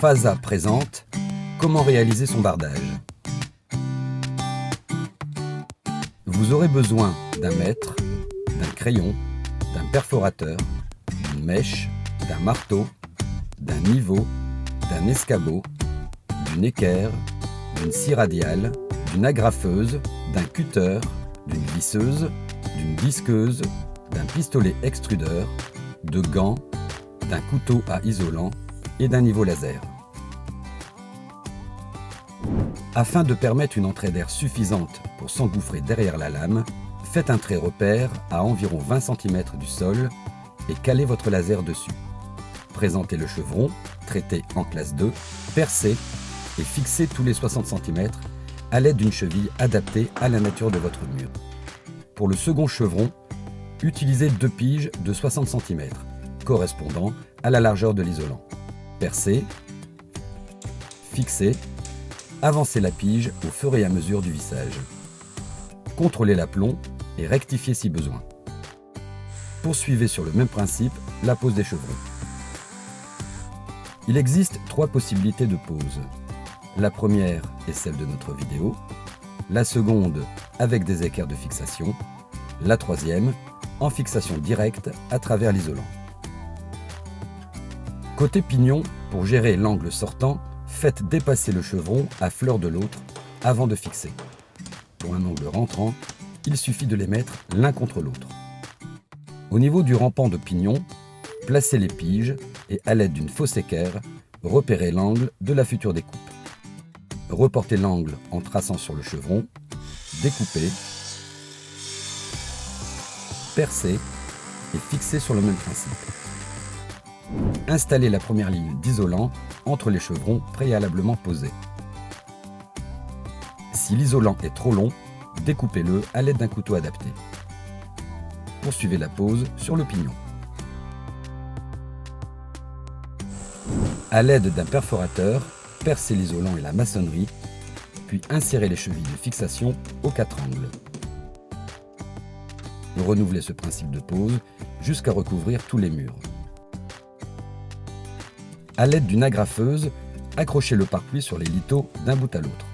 FASA présente comment réaliser son bardage. Vous aurez besoin d'un mètre, d'un crayon, d'un perforateur, d'une mèche, d'un marteau, d'un niveau, d'un escabeau, d'une équerre, d'une scie radiale, d'une agrafeuse, d'un cutter, d'une visseuse, d'une disqueuse, d'un pistolet extrudeur, de gants, d'un couteau à isolant et d'un niveau laser. Afin de permettre une entrée d'air suffisante pour s'engouffrer derrière la lame, faites un trait repère à environ 20 cm du sol et calez votre laser dessus. Présentez le chevron, traité en classe 2, percé et fixé tous les 60 cm à l'aide d'une cheville adaptée à la nature de votre mur. Pour le second chevron, utilisez 2 piges de 60 cm, correspondant à la largeur de l'isolant. Percez, fixez, avancez la pige au fur et à mesure du vissage. Contrôlez l'aplomb et rectifiez si besoin. Poursuivez sur le même principe la pose des chevrons. Il existe 3 possibilités de pose. La première est celle de notre vidéo, la seconde avec des équerres de fixation, la troisième en fixation directe à travers l'isolant. Côté pignon, pour gérer l'angle sortant, faites dépasser le chevron à fleur de l'autre avant de fixer. Pour un angle rentrant, il suffit de les mettre l'un contre l'autre. Au niveau du rampant de pignon, placez les piges et à l'aide d'une fausse équerre, repérez l'angle de la future découpe. Reportez l'angle en traçant sur le chevron, découpez, percez et fixez sur le même principe. Installez la première ligne d'isolant entre les chevrons préalablement posés. Si l'isolant est trop long, découpez-le à l'aide d'un couteau adapté. Poursuivez la pose sur le pignon. À l'aide d'un perforateur, percez l'isolant et la maçonnerie, puis insérez les chevilles de fixation aux 4 angles. Renouvelez ce principe de pose jusqu'à recouvrir tous les murs. À l'aide d'une agrafeuse, accrochez le pare-pluie sur les lithos d'un bout à l'autre.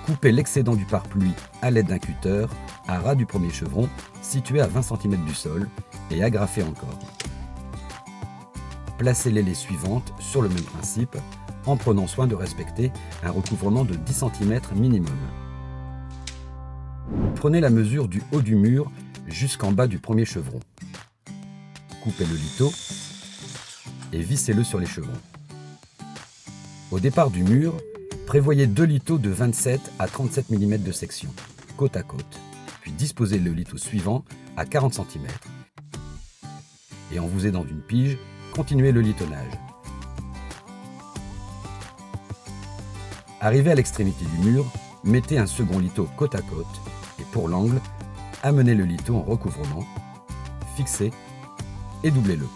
Coupez l'excédent du pare-pluie à l'aide d'un cutter à ras du premier chevron situé à 20 cm du sol et agrafez encore. Placez les laies suivantes sur le même principe en prenant soin de respecter un recouvrement de 10 cm minimum. Prenez la mesure du haut du mur jusqu'en bas du premier chevron. Coupez le litho et vissez-le sur les chevrons. Au départ du mur, prévoyez 2 lithos de 27 à 37 mm de section, côte à côte, puis disposez le litho suivant à 40 cm. Et en vous aidant d'une pige, continuez le lithonnage. Arrivé à l'extrémité du mur, mettez un second litho côte à côte et pour l'angle, amenez le litho en recouvrement, fixez et doublez-le.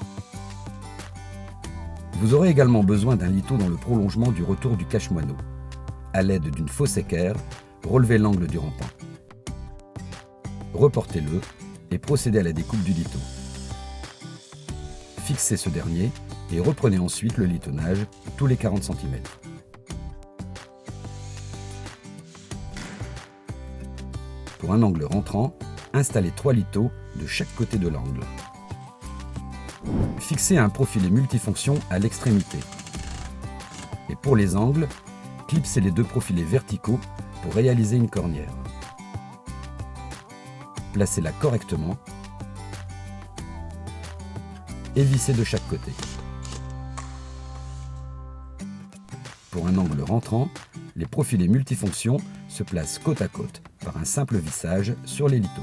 Vous aurez également besoin d'un litho dans le prolongement du retour du cache-moineau. À l'aide d'une fausse équerre, relevez l'angle du rampant. Reportez-le et procédez à la découpe du litho. Fixez ce dernier et reprenez ensuite le lithonnage tous les 40 cm. Pour un angle rentrant, installez 3 lithos de chaque côté de l'angle. Fixez un profilet multifonction à l'extrémité. Et pour les angles, clipsez les 2 profilets verticaux pour réaliser une cornière. Placez-la correctement et vissez de chaque côté. Pour un angle rentrant, les profilets multifonctions se placent côte à côte par un simple vissage sur les lithos.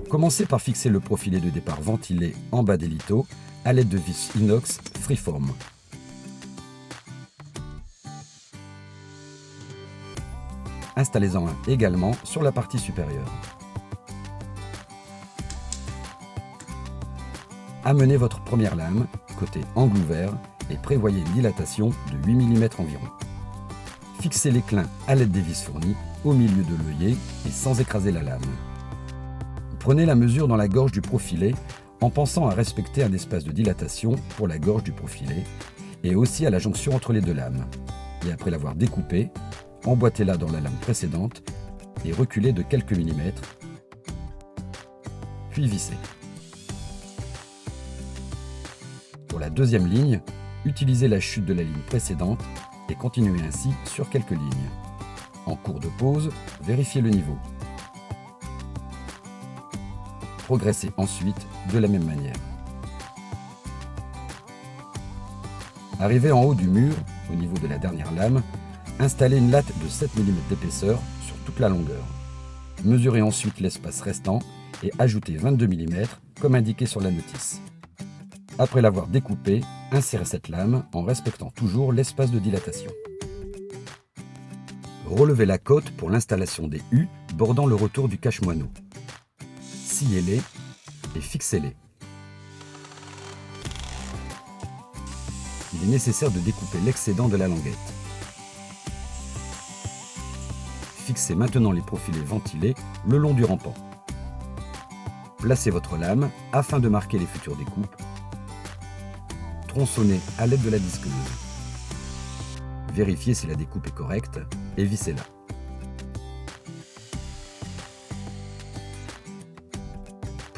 Commencez par fixer le profilet de départ ventilé en bas des lithos à l'aide de vis inox freeform. Installez-en un également sur la partie supérieure. Amenez votre première lame, côté angle ouvert, et prévoyez une dilatation de 8 mm environ. Fixez l'éclin à l'aide des vis fournies au milieu de l'œillet et sans écraser la lame. Prenez la mesure dans la gorge du profilé en pensant à respecter un espace de dilatation pour la gorge du profilé et aussi à la jonction entre les deux lames. Et après l'avoir découpé, emboîtez-la dans la lame précédente et reculez de quelques millimètres, puis vissez. Pour la deuxième ligne, utilisez la chute de la ligne précédente et continuez ainsi sur quelques lignes. En cours de pause, vérifiez le niveau. Progressez ensuite de la même manière. Arrivé en haut du mur, au niveau de la dernière lame, installez une latte de 7 mm d'épaisseur sur toute la longueur. Mesurez ensuite l'espace restant et ajoutez 22 mm comme indiqué sur la notice. Après l'avoir découpée, insérez cette lame en respectant toujours l'espace de dilatation. Relevez la cote pour l'installation des U bordant le retour du cache-moineau. Sciez-les et fixez-les. Il est nécessaire de découper l'excédent de la languette. Fixez maintenant les profilés ventilés le long du rampant. Placez votre lame afin de marquer les futures découpes. Tronçonnez à l'aide de la disqueuse. Vérifiez si la découpe est correcte et vissez-la.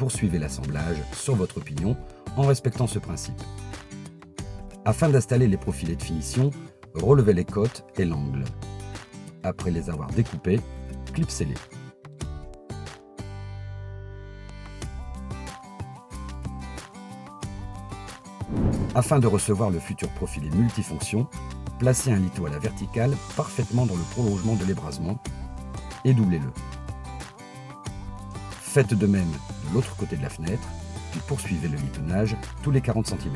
Poursuivez l'assemblage sur votre pignon en respectant ce principe. Afin d'installer les profilés de finition, relevez les côtes et l'angle. Après les avoir découpés, clipsez-les. Afin de recevoir le futur profilé multifonction, placez un lito à la verticale parfaitement dans le prolongement de l'ébrasement et doublez-le. Faites de même de l'autre côté de la fenêtre, puis poursuivez le litonnage tous les 40 cm.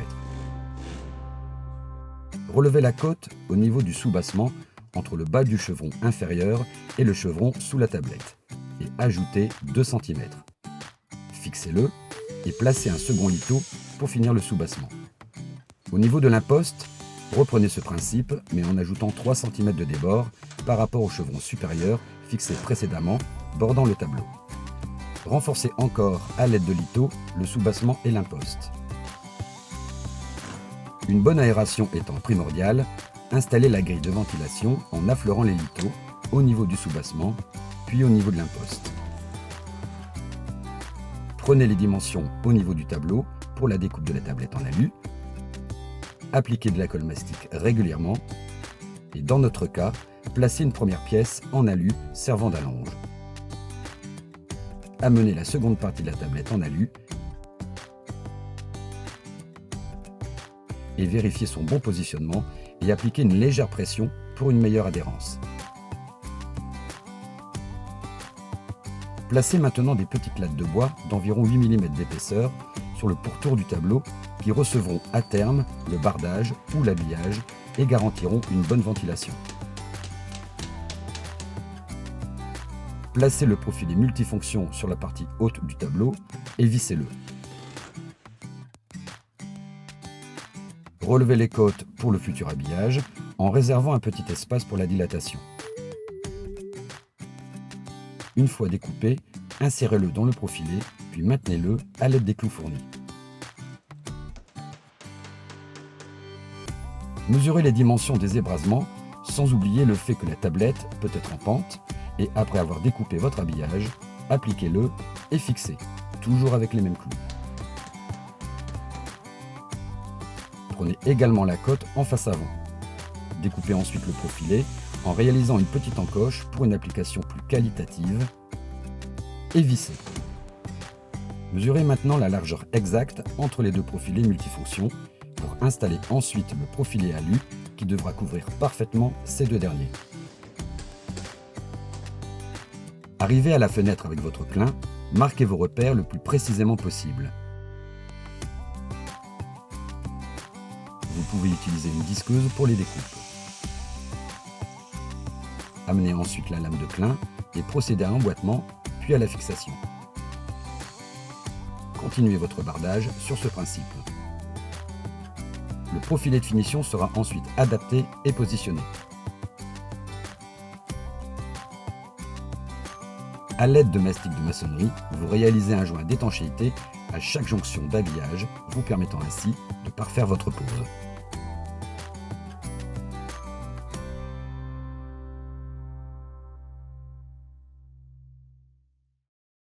Relevez la cote au niveau du soubassement entre le bas du chevron inférieur et le chevron sous la tablette et ajoutez 2 cm. Fixez-le et placez un second lito pour finir le soubassement. Au niveau de l'imposte, reprenez ce principe mais en ajoutant 3 cm de débord par rapport au chevron supérieur fixé précédemment bordant le tableau. Renforcez encore à l'aide de lito le soubassement et l'imposte. Une bonne aération étant primordiale, installez la grille de ventilation en affleurant les litos au niveau du soubassement, puis au niveau de l'imposte. Prenez les dimensions au niveau du tableau pour la découpe de la tablette en alu. Appliquez de la colle mastic régulièrement et dans notre cas, placez une première pièce en alu servant d'allonge. Amenez la seconde partie de la tablette en alu et vérifiez son bon positionnement et appliquez une légère pression pour une meilleure adhérence. Placez maintenant des petites lattes de bois d'environ 8 mm d'épaisseur sur le pourtour du tableau qui recevront à terme le bardage ou l'habillage et garantiront une bonne ventilation. Placez le profilé multifonction sur la partie haute du tableau et vissez-le. Relevez les côtes pour le futur habillage en réservant un petit espace pour la dilatation. Une fois découpé, insérez-le dans le profilé, puis maintenez-le à l'aide des clous fournis. Mesurez les dimensions des ébrasements, sans oublier le fait que la tablette peut être en pente, et après avoir découpé votre habillage, appliquez-le et fixez, toujours avec les mêmes clous. Prenez également la cote en face avant. Découpez ensuite le profilé en réalisant une petite encoche pour une application plus qualitative et vissez. Mesurez maintenant la largeur exacte entre les deux profilés multifonctions pour installer ensuite le profilé alu qui devra couvrir parfaitement ces deux derniers. Arrivé à la fenêtre avec votre clin, marquez vos repères le plus précisément possible. Vous pouvez utiliser une disqueuse pour les découpes. Amenez ensuite la lame de clin et procédez à l'emboîtement, puis à la fixation. Continuez votre bardage sur ce principe. Le profilé de finition sera ensuite adapté et positionné. À l'aide de mastiques de maçonnerie, vous réalisez un joint d'étanchéité à chaque jonction d'habillage, vous permettant ainsi de parfaire votre pose.